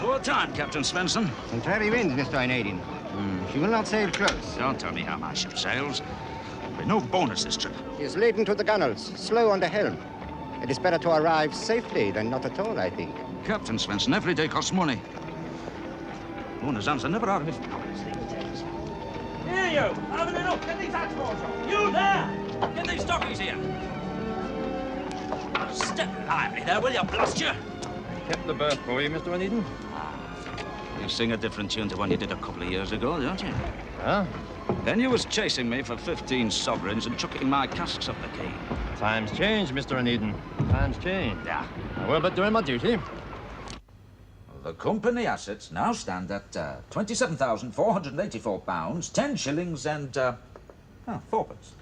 Poor time, Captain Svensson. Contrary winds, Mr. Onedin. She will not sail close. Don't tell me how my ship sails. There'll be no bonus this trip. She is laden to the gunwales, slow on the helm. It is better to arrive safely than not at all, I think. Captain Svensson, every day costs money. Owners' hands are never out of his... Here, you! Have it up! Get these hatch boards off! You there! Get these stockies here! Step lively there, will you, blast you? Kept the berth for you, Mr. Onedin. You sing a different tune to one you did a couple of years ago, don't you? Huh? Then you was chasing me for 15 sovereigns and chucking my casks up the quay. Times change, Mr. Onedin. Times change. Yeah. I will but doing my duty. The company assets now stand at £27,484, 10 shillings and, 4pence.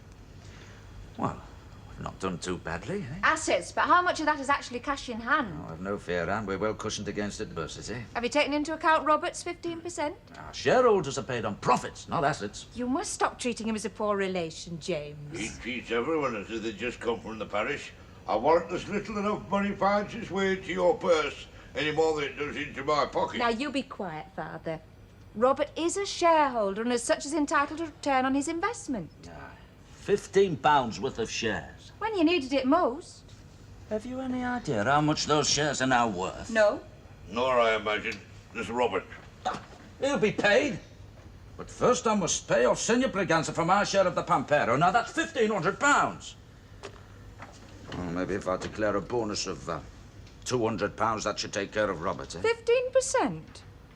Well, we've not done too badly, eh? Assets, but how much of that is actually cash in hand? Oh, I've no fear, Anne. We're well cushioned against adversity. Have you taken into account Robert's 15%? Our shareholders are paid on profits, not assets. You must stop treating him as a poor relation, James. He treats everyone as if they just come from the parish. I warrant there's little enough money finds its way into your purse any more than it does into my pocket. Now, you be quiet, Father. Robert is a shareholder and as such is entitled to return on his investment. £15 worth of shares. When you needed it most. Have you any idea how much those shares are now worth? No. Nor, I imagine, does Robert. He'll be paid. But first I must pay off Senor Braganza for my share of the Pampero. Now that's £1,500. Well, maybe if I declare a bonus of £200, that should take care of Robert, eh? 15%?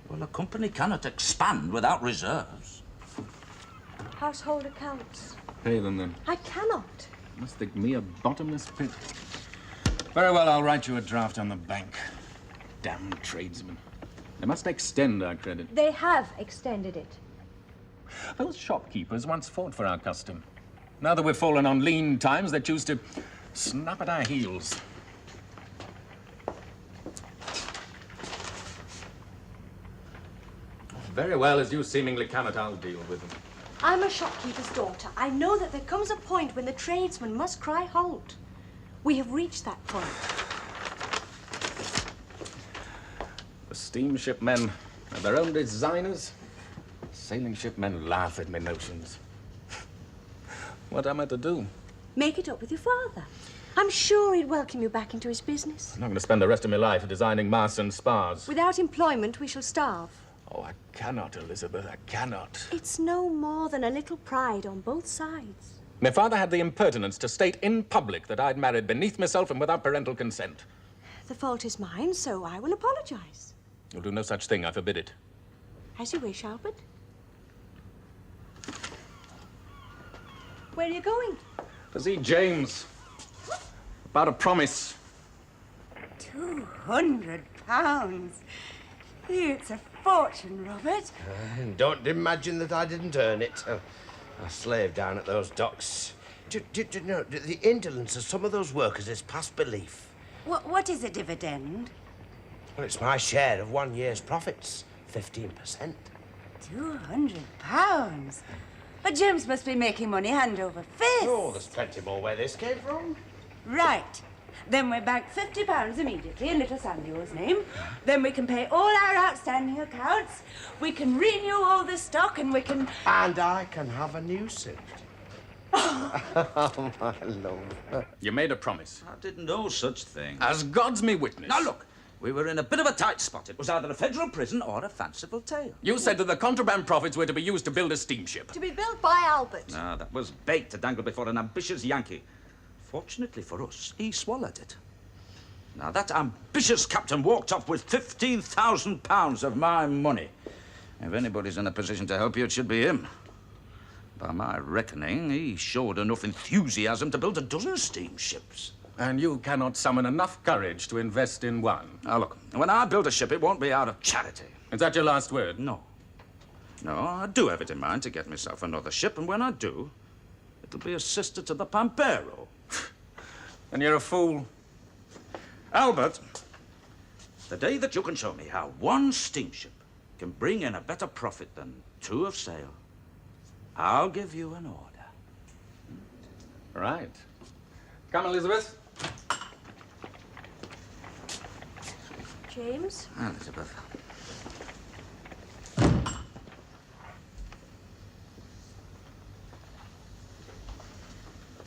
Well, a company cannot expand without reserves. Household accounts. Pay them, then. I cannot. Must think me a bottomless pit. Very well, I'll write you a draft on the bank. Damn tradesmen. They must extend our credit. They have extended it. Those shopkeepers once fought for our custom. Now that we've fallen on lean times, they choose to snap at our heels. Very well, as you seemingly cannot, I'll deal with them. I'm a shopkeeper's daughter. I know that there comes a point when the tradesman must cry halt. We have reached that point. The steamship men have their own designers. Sailing ship men laugh at my notions. What am I to do? Make it up with your father. I'm sure he'd welcome you back into his business. I'm not going to spend the rest of my life designing masts and spars. Without employment, we shall starve. Oh, I cannot, Elizabeth, I cannot. It's no more than a little pride on both sides. My father had the impertinence to state in public that I'd married beneath myself and without parental consent. The fault is mine, so I will apologize. You'll do no such thing, I forbid it. As you wish, Albert. Where are you going? To see James. About a promise. £200. It's a fortune, Robert. Don't imagine that I didn't earn it. A slave down at those docks. Do you know, the indolence of some of those workers is past belief. What is a dividend? Well, it's my share of 1 year's profits, 15%. £200. But James must be making money hand over fist. Oh, there's plenty more where this came from. Right. Then we bank £50 immediately in little Samuel's name. Then we can pay all our outstanding accounts. We can renew all the stock and we can... And I can have a new suit. Oh, my love. You made a promise. I did no such thing. As God's me witness. Now, look, we were in a bit of a tight spot. It was either a federal prison or a fanciful tale. You said that the contraband profits were to be used to build a steamship. To be built by Albert. Ah, No, that was bait to dangle before an ambitious Yankee. Fortunately for us, he swallowed it. Now, that ambitious captain walked off with £15,000 of my money. If anybody's in a position to help you, it should be him. By my reckoning, he showed enough enthusiasm to build a dozen steamships. And you cannot summon enough courage to invest in one. Now, look, when I build a ship, it won't be out of charity. Is that your last word? No. No, I do have it in mind to get myself another ship, and when I do, it'll be a sister to the Pampero. And you're a fool. Albert, the day that you can show me how one steamship can bring in a better profit than two of sail, I'll give you an order. Right. Come, Elizabeth. James? Elizabeth.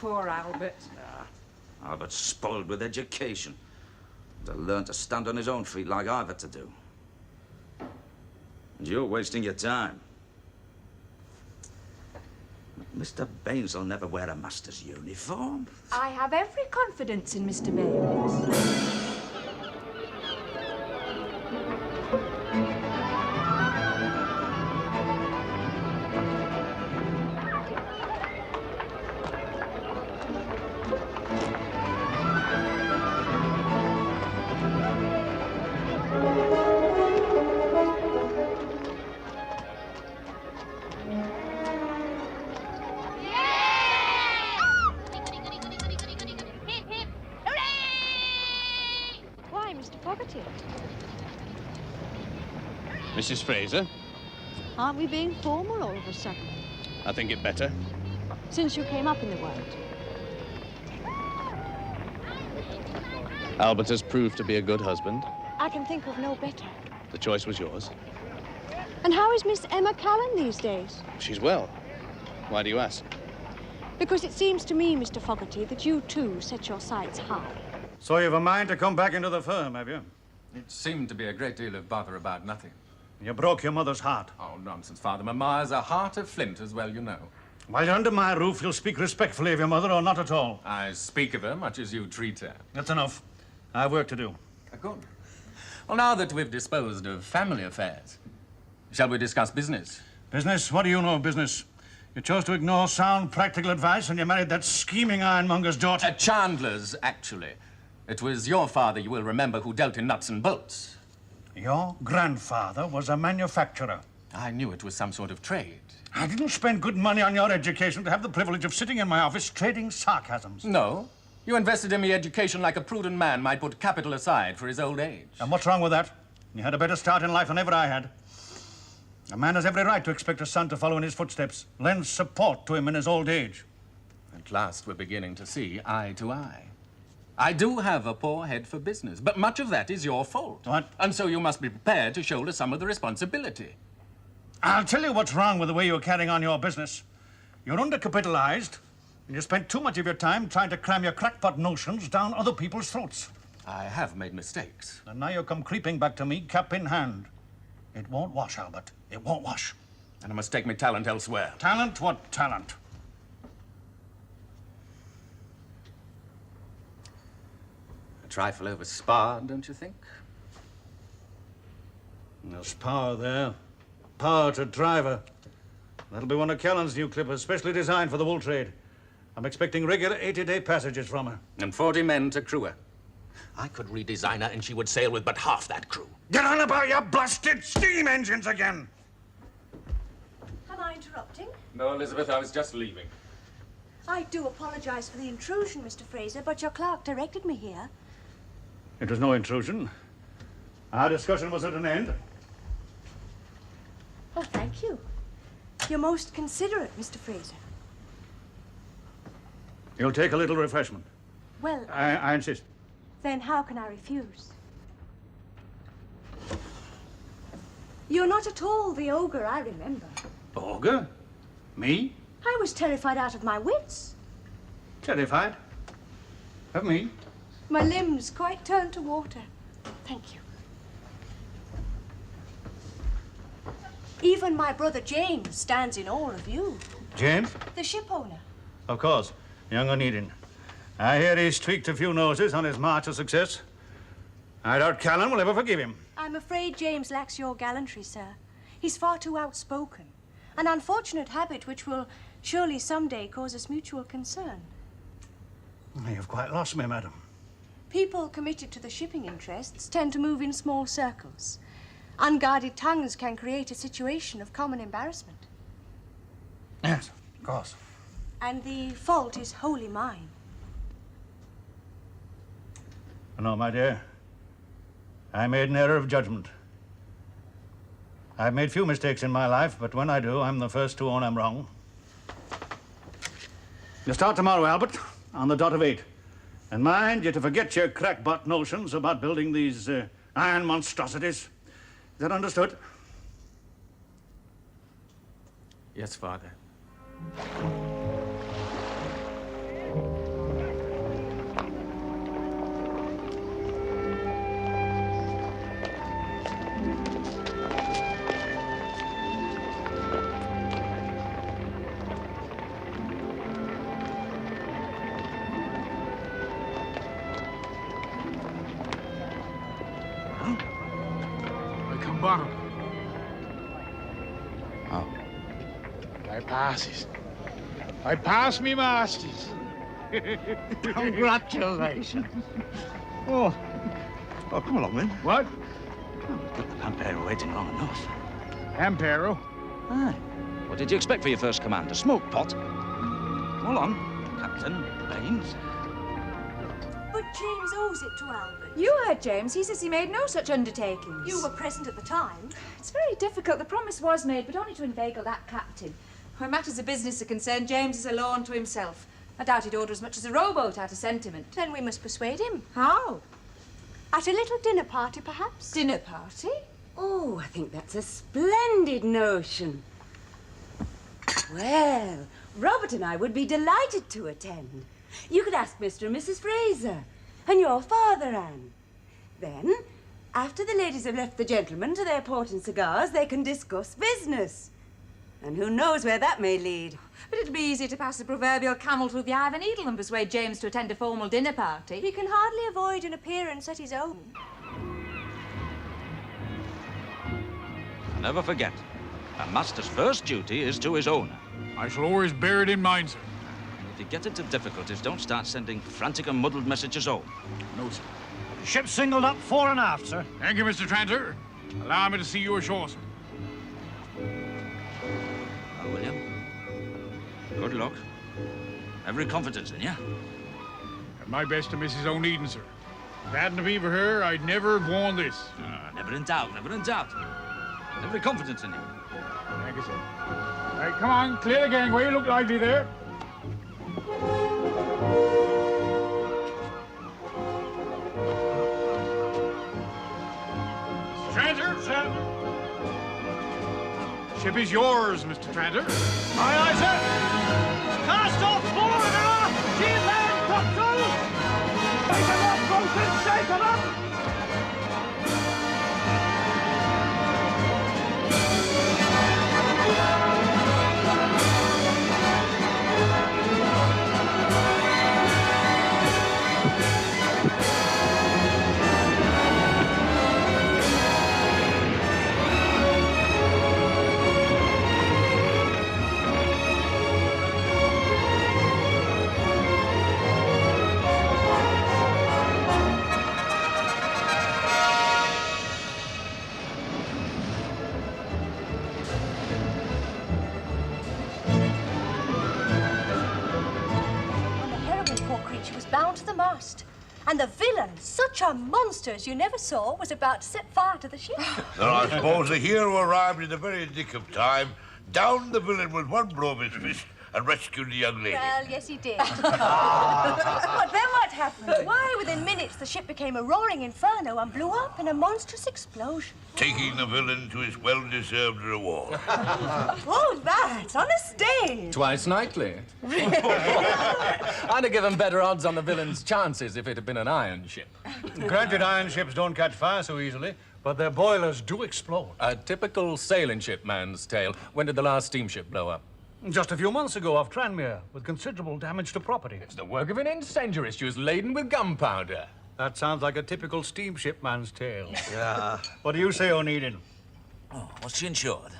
poor Albert. Albert's spoiled with education. To learn to stand on his own feet like I've had to do. And you're wasting your time. Mr. Baines will never wear a master's uniform. I have every confidence in Mr. Baines. Mrs. Fraser, Aren't we being formal all of a sudden? I think it better. Since you came up in the world. Albert has proved to be a good husband. I can think of no better. The choice was yours. And how is Miss Emma Callan these days? She's well. Why do you ask? Because it seems to me, Mr. Fogarty, that you too set your sights high. So you've a mind to come back into the firm, have you? It seemed to be a great deal of bother about nothing. You broke your mother's heart. Oh, nonsense, Father. Mamma has a heart of flint, as well you know. While you're under my roof, you'll speak respectfully of your mother or not at all. I speak of her much as you treat her. That's enough. I've work to do. Good. Well, now that we've disposed of family affairs, shall we discuss business? Business? What do you know of business? You chose to ignore sound, practical advice and you married that scheming ironmonger's daughter. Chandler's, actually. It was your father, you will remember, who dealt in nuts and bolts. Your grandfather was a manufacturer. I knew it was some sort of trade. I didn't spend good money on your education to have the privilege of sitting in my office trading sarcasms. No. You invested in me education like a prudent man might put capital aside for his old age. And what's wrong with that? You had a better start in life than ever I had. A man has every right to expect a son to follow in his footsteps, lend support to him in his old age. At last we're beginning to see eye to eye. I do have a poor head for business, but much of that is your fault. What? And so you must be prepared to shoulder some of the responsibility. I'll tell you what's wrong with the way you're carrying on your business. You're undercapitalized, and you spend too much of your time trying to cram your crackpot notions down other people's throats. I have made mistakes. And now you come creeping back to me, cap in hand. It won't wash, Albert. It won't wash. And I must take my talent elsewhere. Talent? What talent? A trifle over sparred, don't you think? There's power there. Power to drive her. That'll be one of Callan's new clippers, specially designed for the wool trade. I'm expecting regular 80-day passages from her. And 40 men to crew her. I could redesign her and she would sail with but half that crew. Get on about your blasted steam engines again! Am I interrupting? No, Elizabeth, I was just leaving. I do apologize for the intrusion, Mr. Fraser, but your clerk directed me here. It was no intrusion. Our discussion was at an end. Oh, thank you. You're most considerate, Mr. Fraser. You'll take a little refreshment. Well, I insist. then how can I refuse? You're not at all the ogre I remember. Ogre? Me? I was terrified out of my wits. Terrified? Of me? My limbs quite turned to water. Thank you. Even my brother James stands in awe of you. James? The ship owner. Of course. Young Onedin. I hear he's tweaked a few noses on his march of success. I doubt Callan will ever forgive him. I'm afraid James lacks your gallantry, sir. He's far too outspoken. An unfortunate habit which will surely someday cause us mutual concern. You've quite lost me, madam. People committed to the shipping interests tend to move in small circles. Unguarded tongues can create a situation of common embarrassment. Yes, of course. And the fault is wholly mine. No, my dear. I made an error of judgment. I've made few mistakes in my life, but when I do, I'm the first to own I'm wrong. You start tomorrow, Albert, on the dot of 8. And mind you to forget your crackpot notions about building these iron monstrosities. Is that understood? Yes, Father. bottom. Oh. I passes. I pass me masters. Congratulations. Oh, come along then. What? Got the Pampero waiting long enough. Ampero? Aye. What did you expect for your first command? A smoke pot? Come along, Captain Baines. But James owes it to Albert. You heard James. He says he made no such undertakings. You were present at the time. It's very difficult. The promise was made, but only to inveigle that captain. Where matters of business are concerned, James is alone to himself. I doubt he'd order as much as a rowboat out of sentiment. Then we must persuade him. How? At a little dinner party, perhaps? Dinner party? Oh, I think that's a splendid notion. Well, Robert and I would be delighted to attend. You could ask Mr. and Mrs. Fraser, and your father, Anne. Then, after the ladies have left the gentlemen to their port and cigars, they can discuss business. And who knows where that may lead. But it'd be easy to pass the proverbial camel through the eye of a needle and persuade James to attend a formal dinner party. He can hardly avoid an appearance at his own. Never forget, a master's first duty is to his owner. I shall always bear it in mind, sir. If you get into difficulties, don't start sending frantic and muddled messages home. No, sir. Ship singled up fore and aft, sir. Thank you, Mr. Tranter. Allow me to see you ashore, sir. Well, William, good luck. Every confidence in you. And my best to Mrs. Onedin, sir. If it hadn't been for her, I'd never have worn this. Never in doubt, never in doubt. Every confidence in you. Thank you, sir. All right, come on, clear the gangway. Look lively there. Mr. Tranter, sir. Ship is yours, Mr. Tranter. Aye, aye, sir. Cast off fore and aft. Sheet land, topsails. Shake 'em up, boatswain, shake 'em up. Bound to the mast. And the villain, such a monster as you never saw, was about to set fire to the ship. Then I suppose the hero arrived in the very nick of time, downed the villain with one blow of his fist, and rescued the young lady. Well, yes, he did. But then what happened? Why, within minutes, the ship became a roaring inferno and blew up in a monstrous explosion. Taking the villain to his well-deserved reward. Oh, that, on a stage. Twice nightly. I'd have given better odds on the villain's chances if it had been an iron ship. Granted, iron ships don't catch fire so easily, but their boilers do explode. A typical sailing ship man's tale. When did the last steamship blow up? Just a few months ago off Tranmere, with considerable damage to property. It's the work of an incendiarist who was laden with gunpowder. That sounds like a typical steamship man's tale. Yeah. What do you say, Onedin? Oh, was she insured?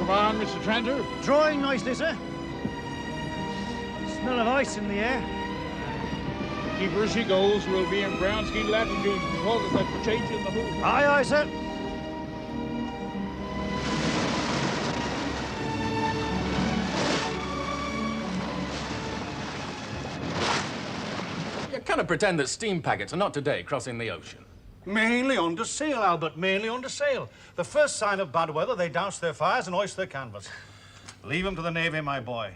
On, Mr. Tranter? Drawing nicely, sir. Smell of ice in the air. Keep her as she goes. We'll be in brown skin latitude because of that change in the moon. Aye, aye, sir. You cannot pretend that steam packets are not today crossing the ocean. Mainly under sail, Albert, mainly under sail. The first sign of bad weather, they douse their fires and hoist their canvas. Leave them to the Navy, my boy.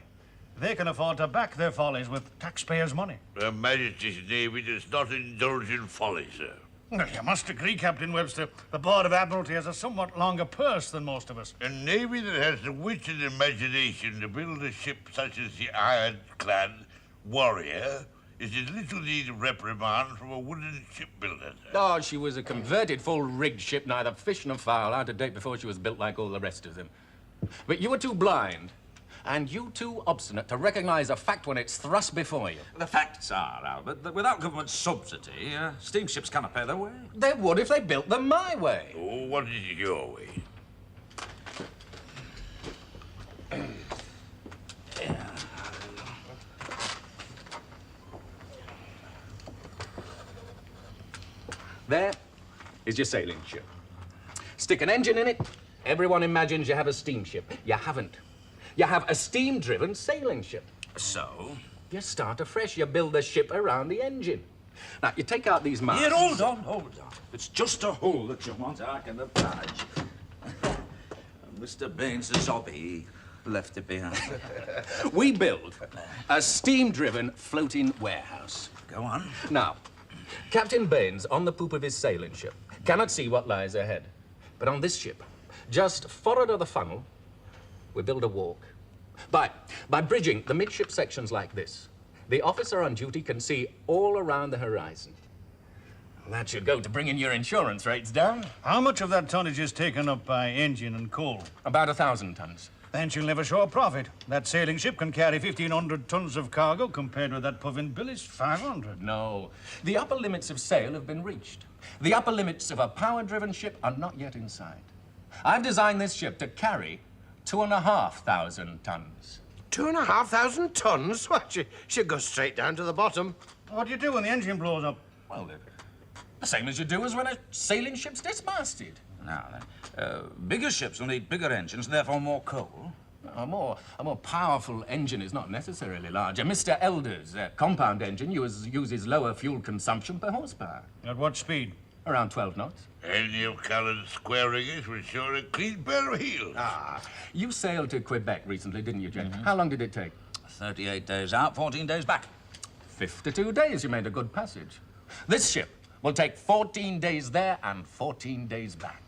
They can afford to back their follies with taxpayers' money. Her Majesty's Navy does not indulge in folly, sir. Well, you must agree, Captain Webster, the Board of Admiralty has a somewhat longer purse than most of us. A navy that has the wit and imagination to build a ship such as the ironclad Warrior is in little need of reprimand from a wooden shipbuilder. Oh, she was a converted, full-rigged ship, neither fish nor fowl, out of date before she was built like all the rest of them. But you were too blind, and you too obstinate to recognize a fact when it's thrust before you. The facts are, Albert, that without government subsidy, steamships cannot pay their way. They would if they built them my way. Oh, what is your way? There is your sailing ship. Stick an engine in it, everyone imagines you have a steamship. You haven't. You have a steam-driven sailing ship. So? You start afresh. You build the ship around the engine. Now, you take out these masts. Here, hold on. It's just a hull that you want, I can oblige. Mr. Baines' hobby left it behind. We build a steam-driven floating warehouse. Go on. Now, Captain Baines, on the poop of his sailing ship, cannot see what lies ahead. But on this ship, just forward of the funnel, we build a walk. By bridging the midship sections like this, the officer on duty can see all around the horizon. That should go to bringing your insurance rates down. How much of that tonnage is taken up by engine and coal? About 1,000 tons. Then she'll never show a profit. That sailing ship can carry 1,500 tons of cargo compared with that puffin billy's 500. No. The upper limits of sail have been reached. The upper limits of a power-driven ship are not yet in sight. I've designed this ship to carry 2,500 tons. 2,500 tons? What, she'll go straight down to the bottom. What do you do when the engine blows up? Well, the same as you do as when a sailing ship's dismasted. Now then, bigger ships will need bigger engines and therefore more coal. A more powerful engine is not necessarily larger. Mr. Elder's compound engine uses lower fuel consumption per horsepower. At what speed? Around 12 knots. Any of Callan's square riggers will show a clean pair of heels. Ah, you sailed to Quebec recently, didn't you, Jake? How long did it take? 38 days out, 14 days back. 52 days. You made a good passage. This ship will take 14 days there and 14 days back.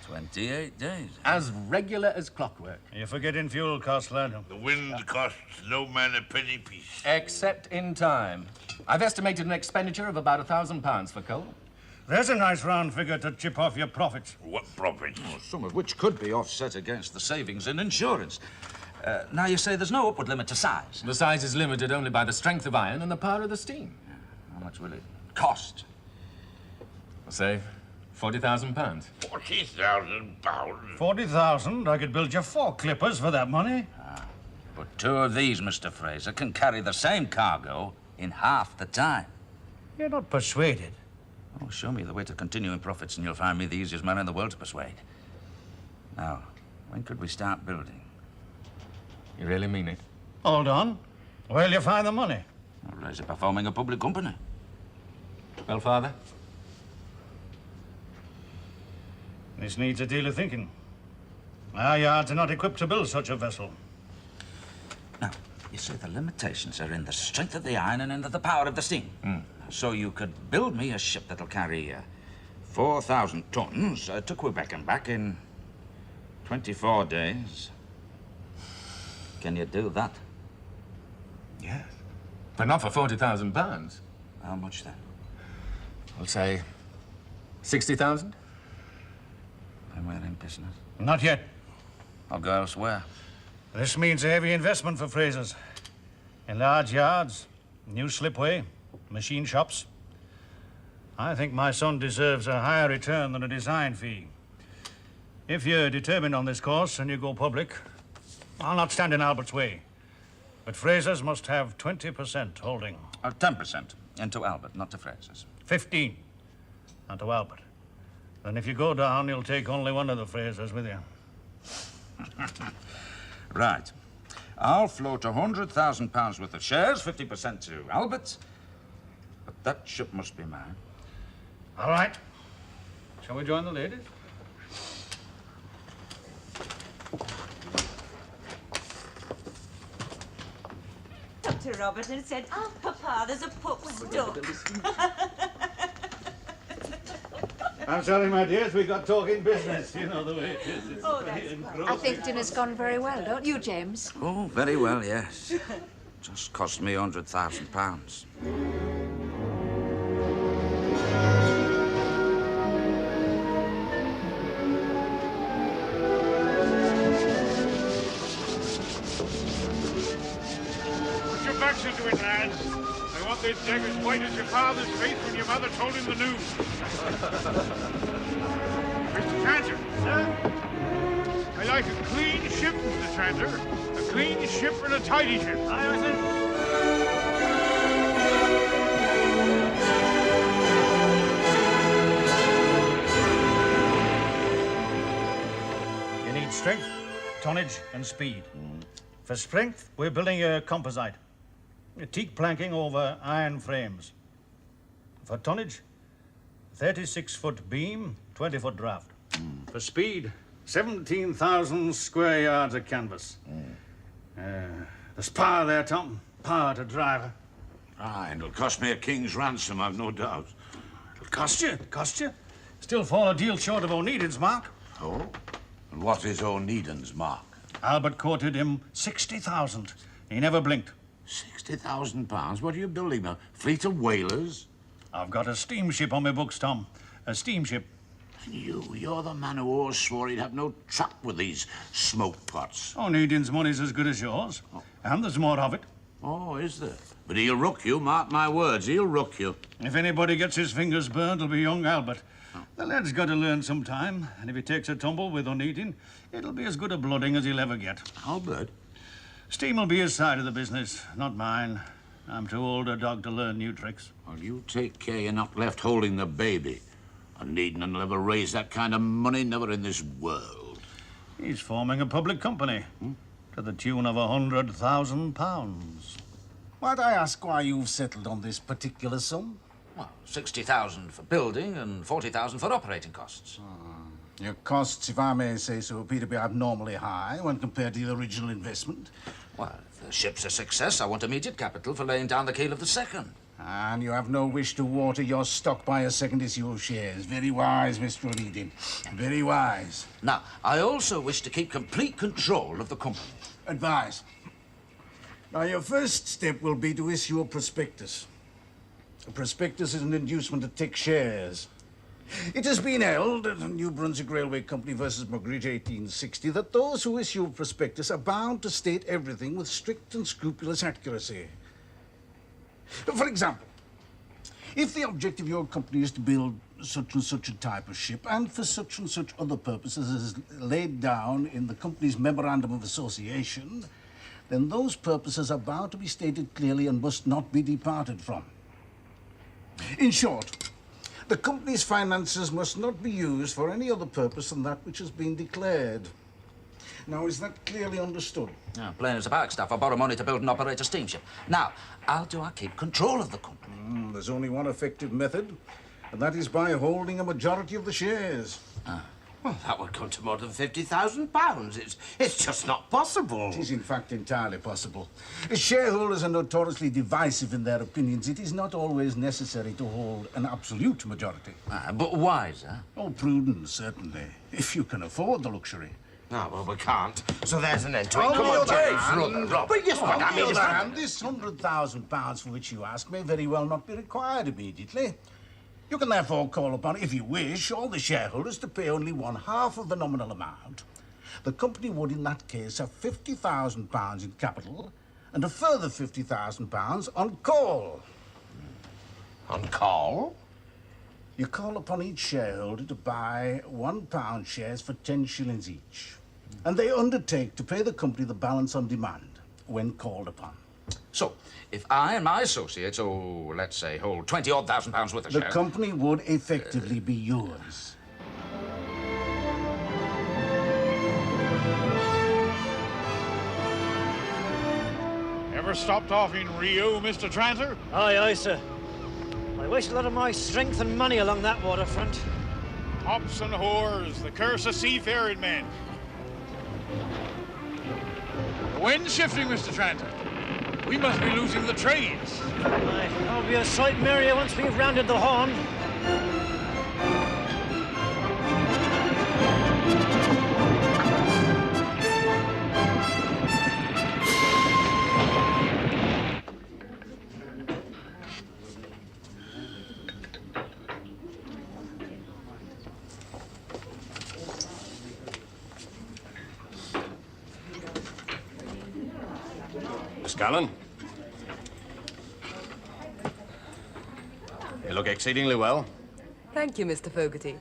28 days. As regular as clockwork. You're forgetting fuel costs, lad. The wind costs no man a penny piece. Except in time. I've estimated an expenditure of about £1,000 for coal. There's a nice round figure to chip off your profits. What profits? Oh, some of which could be offset against the savings in insurance. Now, you say there's no upward limit to size. The size is limited only by the strength of iron and the power of the steam. How much will it cost? I'll say £40,000. £40,000? 40,000? I could build you 4 clippers for that money. But 2 of these, Mr. Fraser, can carry the same cargo in half the time. You're not persuaded. Oh, show me the way to continuing profits and you'll find me the easiest man in the world to persuade. Now, when could we start building? You really mean it? Hold on. Where'll you find the money? Well, is it performing a public company? Well, Father? This needs a deal of thinking. Our yards are not equipped to build such a vessel. Now, you say the limitations are in the strength of the iron and in the power of the steam. So you could build me a ship that'll carry 4,000 tons to Quebec and back in 24 days. Can you do that? Yes. But not for £40,000. How much then? I'll say 60,000. Then we're in business. Not yet. I'll go elsewhere. This means a heavy investment for Fraser's. In large yards, new slipway, machine shops. I think my son deserves a higher return than a design fee. If you're determined on this course and you go public, I'll not stand in Albert's way. But Fraser's must have 20% holding. 10%. Into Albert, not to Fraser's. 15. And to Albert. Then if you go down, you'll take only one of the Frasers with you. Right. I'll float £100,000 worth of shares, 50% to Albert. But that ship must be mine. All right. Shall we join the ladies? Dr. Robertson said, "Oh, Papa, there's a pup stuck." I'm sorry, my dears, we got talking business. You know the way it is. It's I think dinner's gone very well, don't you, James? Oh, very well, yes. Just cost me £100,000. Put your backs into it, lads. I want this deck as white as your father's face when your mother told him the news. Mr. Tranter. Sir? I like a clean ship, Mr. Tranter. A clean ship and a tidy ship. Aye, sir. You need strength, tonnage, and speed. For strength, we're building a composite. A teak planking over iron frames. For tonnage, 36-foot beam, 20-foot draft. For speed, 17,000 square yards of canvas. There's power there, Tom. Power to driver. Aye, and it'll cost me a king's ransom, I've no doubt. It'll cost you. Still fall a deal short of Onedin's mark. Oh? And what is Onedin's mark? Albert quoted him 60,000. He never blinked. £60,000? What are you building, a fleet of whalers? I've got a steamship on my books, Tom. A steamship. And you're the man who always swore he'd have no truck with these smoke pots. Onedin's money's as good as yours. And there's more of it. Oh, is there? But he'll rook you, mark my words, he'll rook you. If anybody gets his fingers burned, it'll be young Albert. The lad's got to learn some time, and if he takes a tumble with Onedin, it'll be as good a blooding as he'll ever get. Albert? Steam will be his side of the business, not mine. I'm too old a dog to learn new tricks. Well, you take care you're not left holding the baby. Onedin will never raise that kind of money, never in this world. He's forming a public company to the tune of £100,000. Might I ask why you've settled on this particular sum? Well, 60,000 for building and 40,000 for operating costs. Your costs, if I may say so, appear to be abnormally high when compared to the original investment. Well, if the ship's a success, I want immediate capital for laying down the keel of the second. And you have no wish to water your stock by a second issue of shares. Very wise, Mr. Onedin. Very wise. Now, I also wish to keep complete control of the company. Advise. Now, your first step will be to issue a prospectus. A prospectus is an inducement to take shares. It has been held at New Brunswick Railway Company versus Magritte 1860 that those who issue a prospectus are bound to state everything with strict and scrupulous accuracy. For example, if the object of your company is to build such and such a type of ship and for such and such other purposes as laid down in the company's memorandum of association, then those purposes are bound to be stated clearly and must not be departed from. In short, the company's finances must not be used for any other purpose than that which has been declared. Now, is that clearly understood? Yeah, plain as a bagstaff. I borrow money to build and operate a steamship. Now, how do I keep control of the company? There's only one effective method, and that is by holding a majority of the shares. Well, that would come to more than £50,000. It's just not possible. It is, in fact, entirely possible. As shareholders are notoriously divisive in their opinions, it is not always necessary to hold an absolute majority. But why, sir? Oh, prudence, certainly, if you can afford the luxury. No, well, we can't. So there's an end to it. On Come the on, other James. hand, But yes, but I mean, on the other hand, this £100,000 for which you ask may very well not be required immediately. You can therefore call upon, if you wish, all the shareholders to pay only one-half of the nominal amount. The company would, in that case, have £50,000 in capital and a further £50,000 on call. On call? You call upon each shareholder to buy £1 shares for 10 shillings each. And they undertake to pay the company the balance on demand when called upon. So, if I and my associates, let's say, hold 20-odd thousand pounds worth of shares... The company would effectively be yours. Ever stopped off in Rio, Mr. Tranter? Aye, aye, sir. I waste a lot of my strength and money along that waterfront. Hops and whores, the curse of seafaring men. The wind's shifting, Mr. Tranter. We must be losing the trades. Aye, I'll be a sight merrier once we've rounded the Horn. Miss Callan. You look exceedingly well. Thank you, Mr. Fogarty.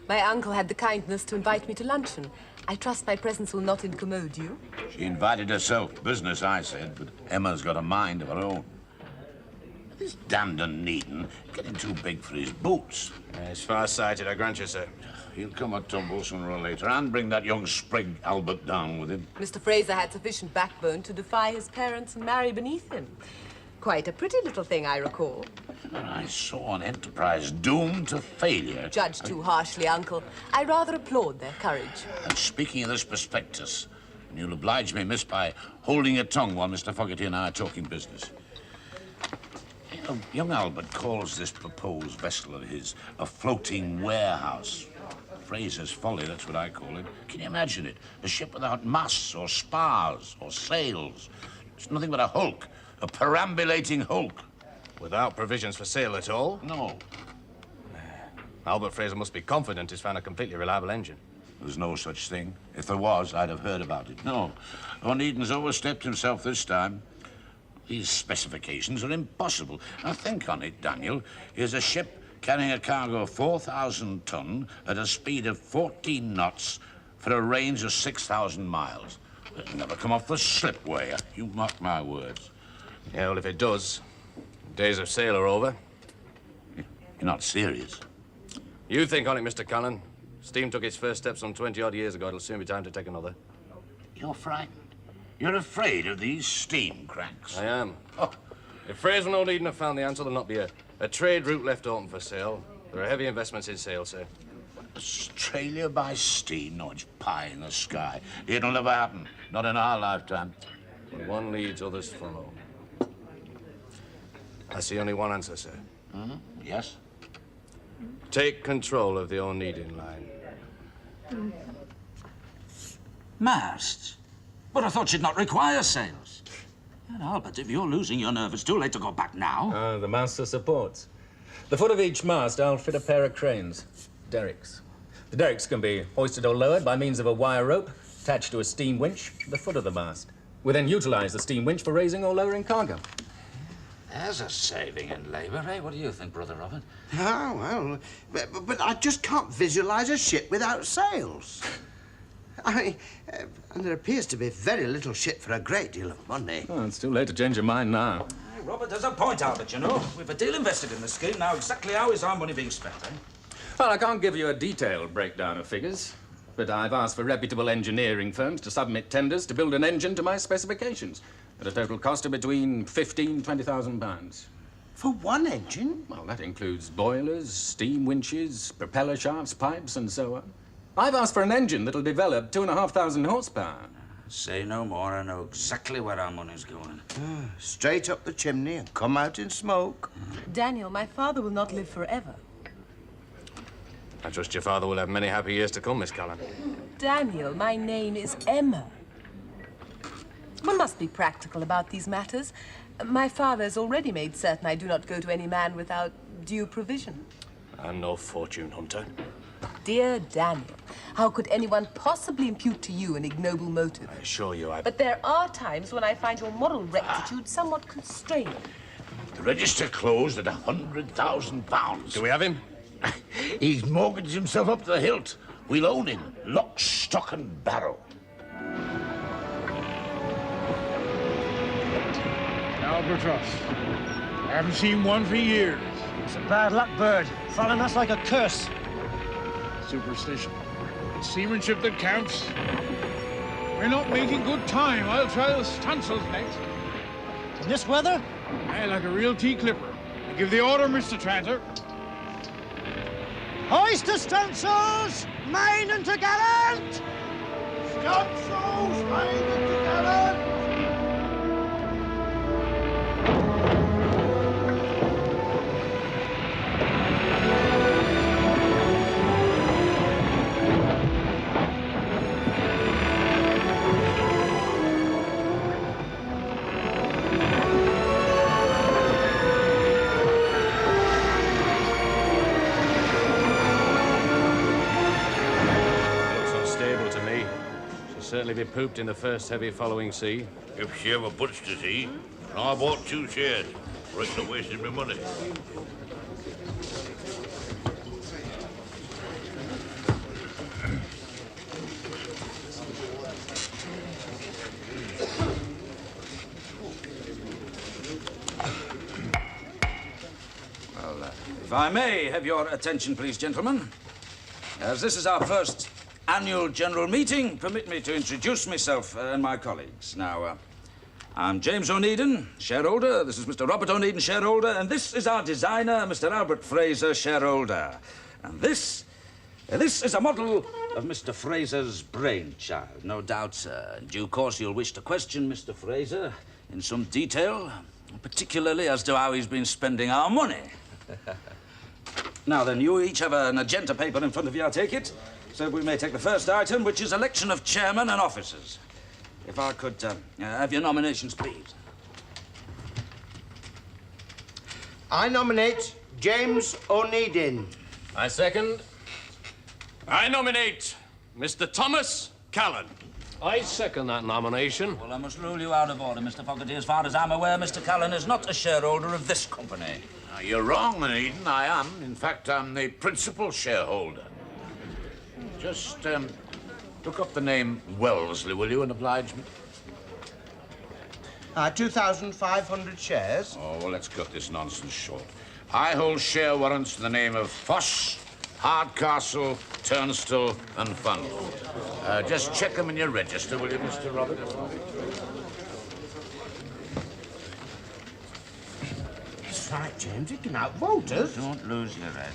My uncle had the kindness to invite me to luncheon. I trust my presence will not incommode you. She invited herself. Business, I said, but Emma's got a mind of her own. This damned Onedin getting too big for his boots. He's far-sighted, I grant you, sir. He'll come a tumble sooner or later, and bring that young sprig Albert down with him. Mr. Fraser had sufficient backbone to defy his parents and marry beneath him. Quite a pretty little thing, I recall. And I saw an enterprise doomed to failure. Judged too harshly, Uncle. I rather applaud their courage. And speaking of this prospectus, and you'll oblige me, miss, by holding your tongue while Mr. Fogarty and I are talking business. You know, young Albert calls this proposed vessel of his a floating warehouse. Fraser's folly, that's what I call it. Can you imagine it? A ship without masts or spars or sails. It's nothing but a hulk, a perambulating hulk. Without provisions for sale at all? No. Albert Fraser must be confident he's found a completely reliable engine. There's no such thing. If there was, I'd have heard about it. No. Onedin's overstepped himself this time. These specifications are impossible. Now, think on it, Daniel. Here's a ship carrying a cargo of 4,000 ton at a speed of 14 knots for a range of 6,000 miles. It'll never come off the slipway. You mark my words. Yeah, well, if it does, days of sail are over. You're not serious. You think on it, Mr. Callan. Steam took its first steps some 20-odd years ago. It'll soon be time to take another. You're frightened. You're afraid of these steam cracks. I am. Oh. If Fraser and Onedin have found the answer, there'll not be a trade route left open for sale. There are heavy investments in sail, sir. Australia by steam? No, it's pie in the sky. It'll never happen. Not in our lifetime. When one leads, others follow. I see only one answer, sir. Mm-hmm. Yes? Take control of the Onedin line. Masts? But I thought you'd not require sails. And Albert, if you're losing your nerve, it's too late to go back now. The masts are supports. The foot of each mast, I'll fit a pair of cranes, derricks. The derricks can be hoisted or lowered by means of a wire rope attached to a steam winch at the foot of the mast. We then utilize the steam winch for raising or lowering cargo. There's a saving in labour, eh? What do you think, Brother Robert? Oh, well, but I just can't visualize a ship without sails. And there appears to be very little ship for a great deal of money. Oh, it's too late to change your mind now. Hey, Robert, there's a point, Albert, you know. We've a deal invested in the scheme. Now, exactly how is our money being spent, eh? Well, I can't give you a detailed breakdown of figures, but I've asked for reputable engineering firms to submit tenders to build an engine to my specifications at a total cost of between £15,000 and £20,000. For one engine? Well, that includes boilers, steam winches, propeller shafts, pipes, and so on. I've asked for an engine that'll develop 2,500 horsepower. Say no more. I know exactly where our money's going. Straight up the chimney and come out in smoke. Daniel, my father will not live forever. I trust your father will have many happy years to come, Miss Callan. Daniel, my name is Emma. One must be practical about these matters. My father has already made certain I do not go to any man without due provision. I'm no fortune hunter. Dear Daniel, how could anyone possibly impute to you an ignoble motive? I assure you, But there are times when I find your moral rectitude somewhat constrained. The register closed at £100,000. Do we have him? He's mortgaged himself up to the hilt. We'll own him, lock, stock, and barrel. Albatross. I haven't seen one for years. It's a bad luck bird, following us like a curse. Superstition. It's seamanship that counts. We're not making good time. I'll try those stunsails next. In this weather? Aye, like a real tea clipper. I give the order, Mr. Tranter. Hoist the stunsails! Main and t'gallant! Stunsails, main and t'gallant! certainly be pooped in the first heavy following sea. If she ever puts to sea, and I bought 2 shares. Rest of wasting my money. Well, if I may have your attention, please, gentlemen. As this is our first annual general meeting, permit me to introduce myself and my colleagues. Now, I'm James Onedin, shareholder. This is Mr. Robert Onedin, shareholder. And this is our designer, Mr. Albert Fraser, shareholder. And this is a model of Mr. Fraser's brainchild. No doubt, in due course, you'll wish to question Mr. Fraser in some detail, particularly as to how he's been spending our money. Now then, you each have an agenda paper in front of you, I take it, so we may take the first item, which is election of chairman and officers. If I could have your nominations, please. I nominate James Onedin. I second. I nominate Mr. Thomas Callan. I second that nomination. Well, I must rule you out of order, Mr. Fogarty. As far as I'm aware, Mr. Callan is not a shareholder of this company. You're wrong, Onedin. I am. In fact, I'm the principal shareholder. Just, look up the name Wellesley, will you, and oblige me? 2,500 shares. Oh, well, let's cut this nonsense short. I hold share warrants in the name of Foss, Hardcastle, Turnstile, and Fundle. Just check them in your register, will you, Mr. Robert? That's right, James. You can outvote us. Don't lose your head.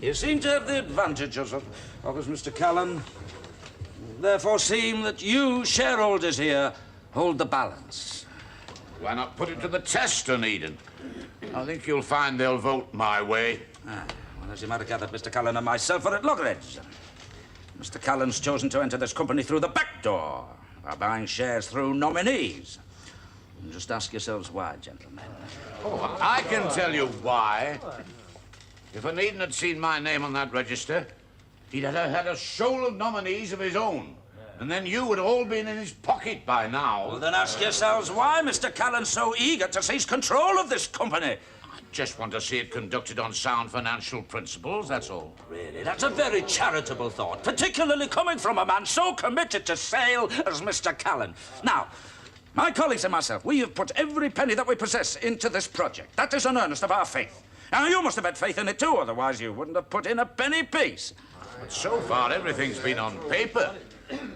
You seem to have the advantage of us, Mr. Callan. Therefore, seem that you, shareholders here, hold the balance. Why not put it to the test, Onedin? I think you'll find they'll vote my way. Well, as you might have gathered, Mr. Callan and myself are at loggerheads. Mr. Callan's chosen to enter this company through the back door by buying shares through nominees. And just ask yourselves why, gentlemen. Oh, I can tell you why. If Onedin had seen my name on that register, he'd have had a shoal of nominees of his own. And then you would have all been in his pocket by now. Well, then ask yourselves why Mr. Callan's so eager to seize control of this company. I just want to see it conducted on sound financial principles, that's all. Really, that's a very charitable thought, particularly coming from a man so committed to sale as Mr. Callan. Now, my colleagues and myself, we have put every penny that we possess into this project. That is an earnest of our faith. Now, you must have had faith in it too, otherwise you wouldn't have put in a penny piece. But so far, everything's been on paper.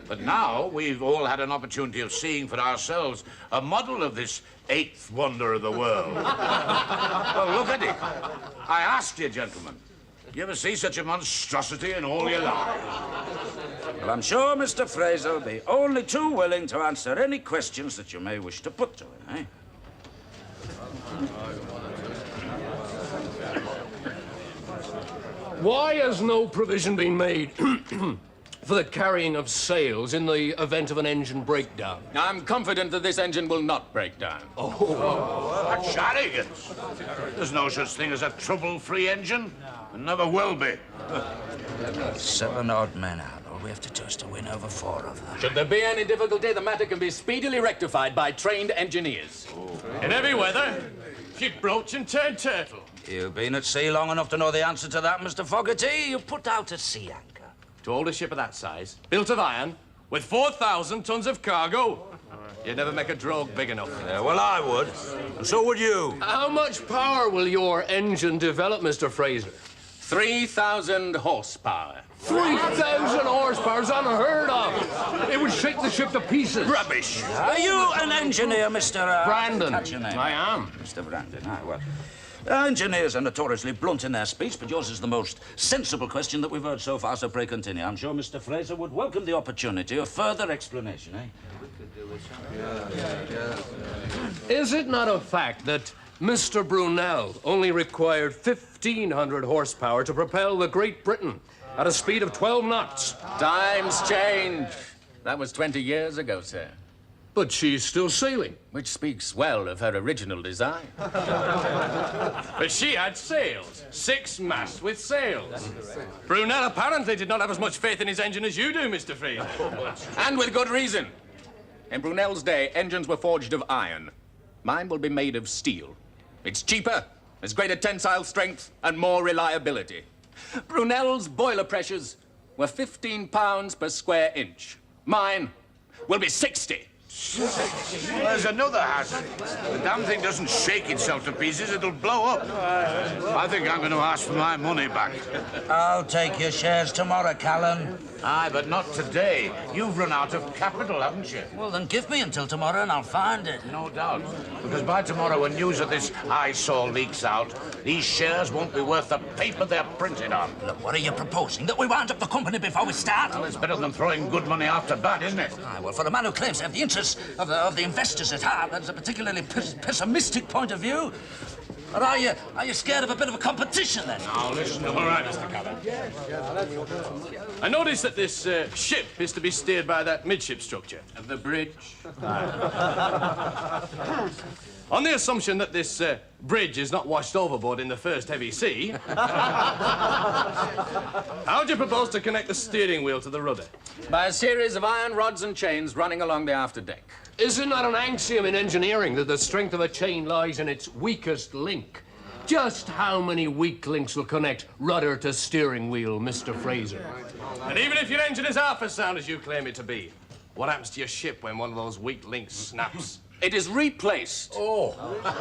But now we've all had an opportunity of seeing for ourselves a model of this 8th wonder of the world. Well, look at it. I asked you, gentlemen, you ever see such a monstrosity in all your lives? Well, I'm sure Mr. Fraser will be only too willing to answer any questions that you may wish to put to him, eh? Why has no provision been made for the carrying of sails in the event of an engine breakdown? I'm confident that this engine will not break down. That's arrogance. There's no such thing as a trouble-free engine, and never will be. 7 odd men out. All we have to do is to win over 4 of them. Should there be any difficulty, the matter can be speedily rectified by trained engineers. In every weather, she'd broach and turn turtle. You've been at sea long enough to know the answer to that, Mr. Fogarty. You put out a sea anchor. To hold a ship of that size, built of iron, with 4,000 tons of cargo, you'd never make a drogue big enough. Yeah, well, I would. And so would you. How much power will your engine develop, Mr. Fraser? 3,000 horsepower. 3,000 horsepower is unheard of. It would shake the ship to pieces. Rubbish. Are you an engineer, Mr. Brandon? Catch your name. I am. Mr. Brandon. Well, engineers are notoriously blunt in their speech, but yours is the most sensible question that we've heard so far, so pray continue. I'm sure Mr. Fraser would welcome the opportunity of further explanation, eh? Is it not a fact that Mr. Brunel only required 1,500 horsepower to propel the Great Britain at a speed of 12 knots? Times change. That was 20 years ago, sir. But she's still sailing. Which speaks well of her original design. But she had sails. 6 masts with sails. Brunel apparently did not have as much faith in his engine as you do, Mr. Fraser. And with good reason. In Brunel's day, engines were forged of iron. Mine will be made of steel. It's cheaper, has greater tensile strength, and more reliability. Brunel's boiler pressures were 15 pounds per square inch. Mine will be 60. There's another hazard. The damn thing doesn't shake itself to pieces, it'll blow up. I think I'm going to ask for my money back. I'll take your shares tomorrow, Callan. Aye, but not today. You've run out of capital, haven't you? Well, then give me until tomorrow and I'll find it. No doubt. Because by tomorrow, when news of this eyesore leaks out, these shares won't be worth the paper they're printed on. Look, what are you proposing? That we wind up the company before we start? Well, it's better than throwing good money after bad, isn't it? Aye, well, for a man who claims to have the interests of the investors at heart, that's a particularly pessimistic point of view. Or are you scared of a bit of a competition, then? Now, listen to me. All right, Mr. Callan. I noticed that this ship is to be steered by that midship structure. Of the bridge? On the assumption that this bridge is not washed overboard in the first heavy sea, how do you propose to connect the steering wheel to the rudder? By a series of iron rods and chains running along the afterdeck. Isn't that an axiom in engineering that the strength of a chain lies in its weakest link? Just how many weak links will connect rudder to steering wheel, Mr. Fraser? And even if your engine is half as sound as you claim it to be, what happens to your ship when one of those weak links snaps? It is replaced. Oh.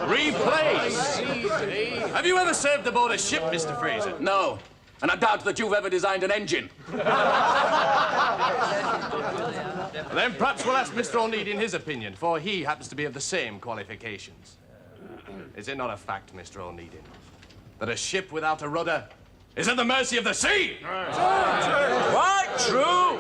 Replaced? Have you ever served aboard a ship, Mr. Fraser? No. And I doubt that you've ever designed an engine. Then perhaps we'll ask Mr. Onedin his opinion, for he happens to be of the same qualifications. Is it not a fact, Mr. Onedin, that a ship without a rudder is at the mercy of the sea? Quite true.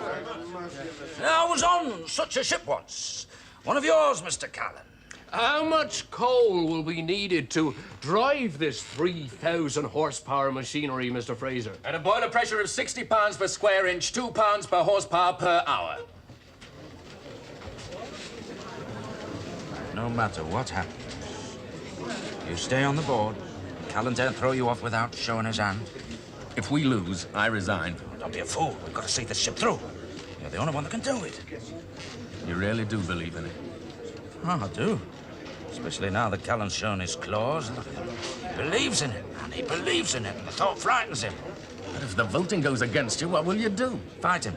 I was on such a ship once. One of yours, Mr. Callan. How much coal will be needed to drive this 3,000 horsepower machinery, Mr. Fraser? At a boiler pressure of 60 pounds per square inch, 2 pounds per horsepower per hour. No matter what happens, you stay on the board. Callan daren't throw you off without showing his hand. If we lose, I resign. Don't be a fool. We've got to see this ship through. You're the only one that can do it. You really do believe in it? Oh, I do. Especially now that Callan's shown his claws. He believes in it, and he believes in it, and the thought frightens him. But if the voting goes against you, what will you do? Fight him.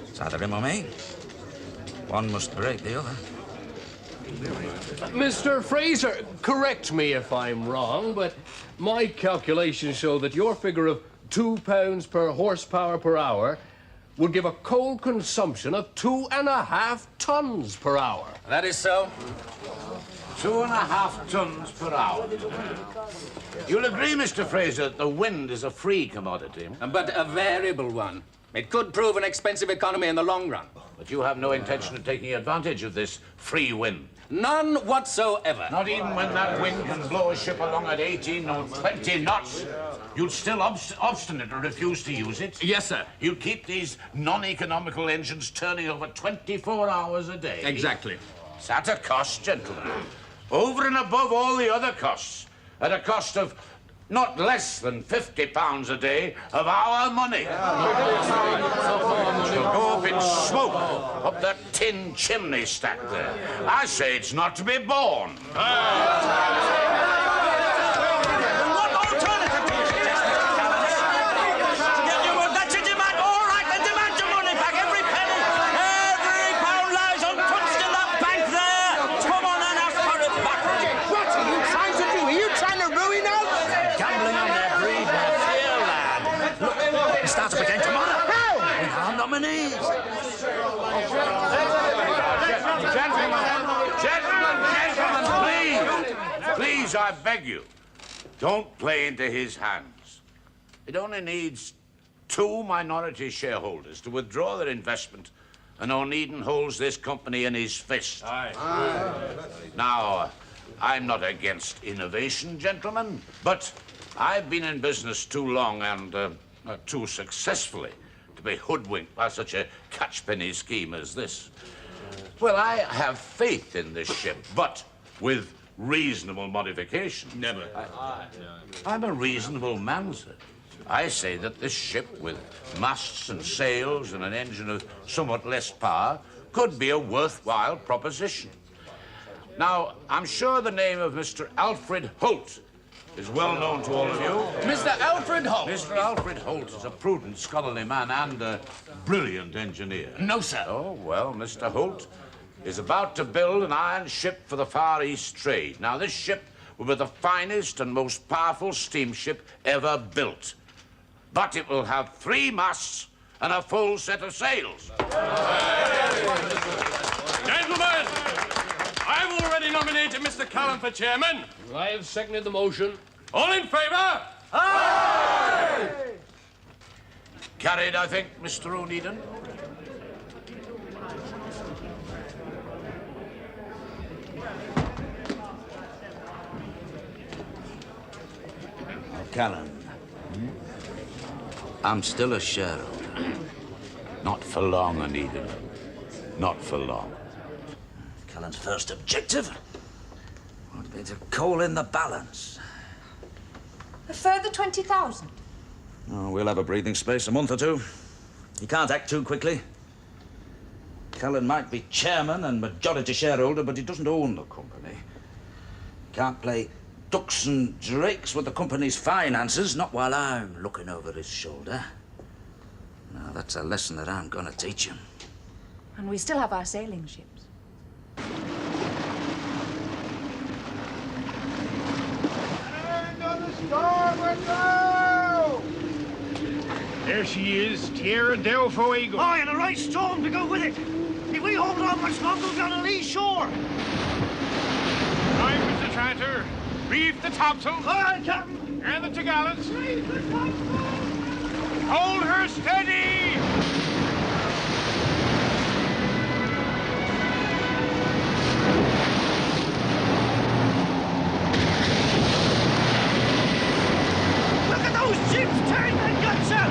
It's either him or me. One must break the other. Mr. Fraser, correct me if I'm wrong, but my calculations show that your figure of 2 pounds per horsepower per hour would give a coal consumption of 2.5 tons per hour. That is so. 2.5 tons per hour. You'll agree, Mr. Fraser, that the wind is a free commodity. But a variable one. It could prove an expensive economy in the long run. But you have no intention of taking advantage of this free wind. None whatsoever. Not even when that wind can blow a ship along at 18 or 20 knots. You'd still obstinate and refuse to use it? Yes, sir. You'd keep these non-economical engines turning over 24 hours a day? Exactly. It's at a cost, gentlemen. Over and above all the other costs. At a cost of not less than £50 a day of our money. It'll go up in smoke, up that tin chimney stack there. I say it's not to be borne. What alternative do you suggest, Mr. Callan? That's a demand. All right, then demand your money back. Every penny, every pound lies untouched in that bank there. Come on and ask for it back. What are you trying to do? Are you trying to ruin us? Gambling on their greed, their fear, lad. Look, it starts up again tomorrow. How? With our nominees. Gentlemen, please, I beg you, don't play into his hands. It only needs 2 minority shareholders to withdraw their investment, and Onedin holds this company in his fist. Aye. Now, I'm not against innovation, gentlemen, but I've been in business too long and too successfully to be hoodwinked by such a catchpenny scheme as this. Well, I have faith in this ship, but with reasonable modification. Never. I'm a reasonable man, sir. I say that this ship, with masts and sails and an engine of somewhat less power, could be a worthwhile proposition. Now, I'm sure the name of Mr. Alfred Holt is well known to all of you. Mr. Alfred Holt? Mr. Alfred Holt is a prudent, scholarly man and a brilliant engineer. No, sir. Oh, well, Mr. Holt is about to build an iron ship for the Far East trade. Now, this ship will be the finest and most powerful steamship ever built. But it will have 3 masts and a full set of sails. Gentlemen, I've already nominated Mr. Callan for chairman. I have seconded the motion. All in favour? Aye! Carried, I think, Mr. Onedin. Callan, I'm still a shareholder. Not for long, Onedin. Not for long. Callan's first objective would be to call in the balance. A further 20,000. Oh, we'll have a breathing space, a month or two. He can't act too quickly. Callan might be chairman and majority shareholder, but he doesn't own the company. He can't play ducks and drakes with the company's finances, not while I'm looking over his shoulder. Now, that's a lesson that I'm going to teach him. And we still have our sailing ships. There she is, Tierra del Fuego. Aye, and a right storm to go with it. If we hold on much longer, we'll be on a lee shore. Right, Mr. Tranter. Reef the topsail. Aye, Captain. And the topgallants. Hold her steady! Look at those ships turning their guts out!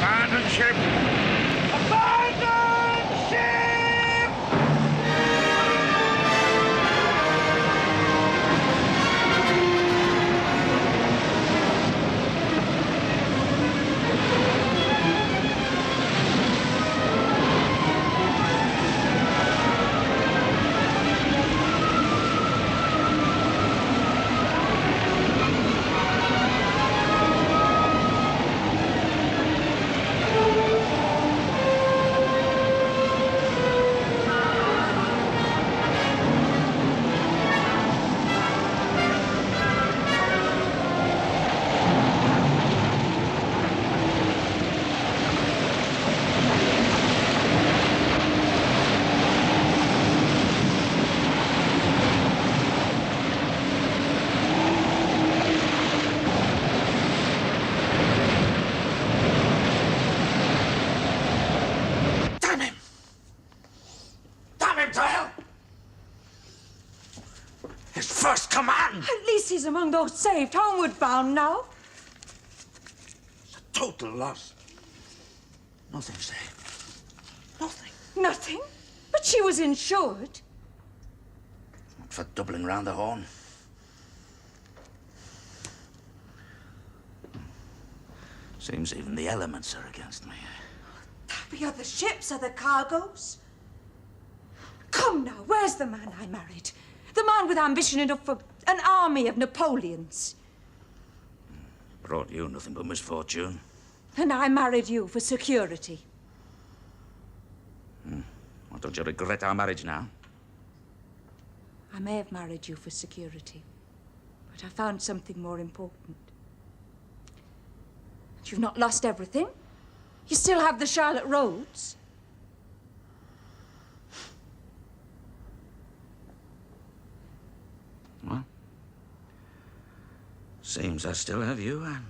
Abandon ship! Abandon ship! man! At least he's among those saved, homeward bound now. Total loss. Nothing saved. Nothing. Nothing? But she was insured. Not for doubling round the horn. Seems even the elements are against me. The other ships, other cargoes. Come now, where's the man I married? The man with ambition enough for an army of Napoleons. Brought you nothing but misfortune. And I married you for security. Well, don't you regret our marriage now? I may have married you for security, but I found something more important. You've not lost everything. You still have the Charlotte Roads. Well, seems I still have you, Anne.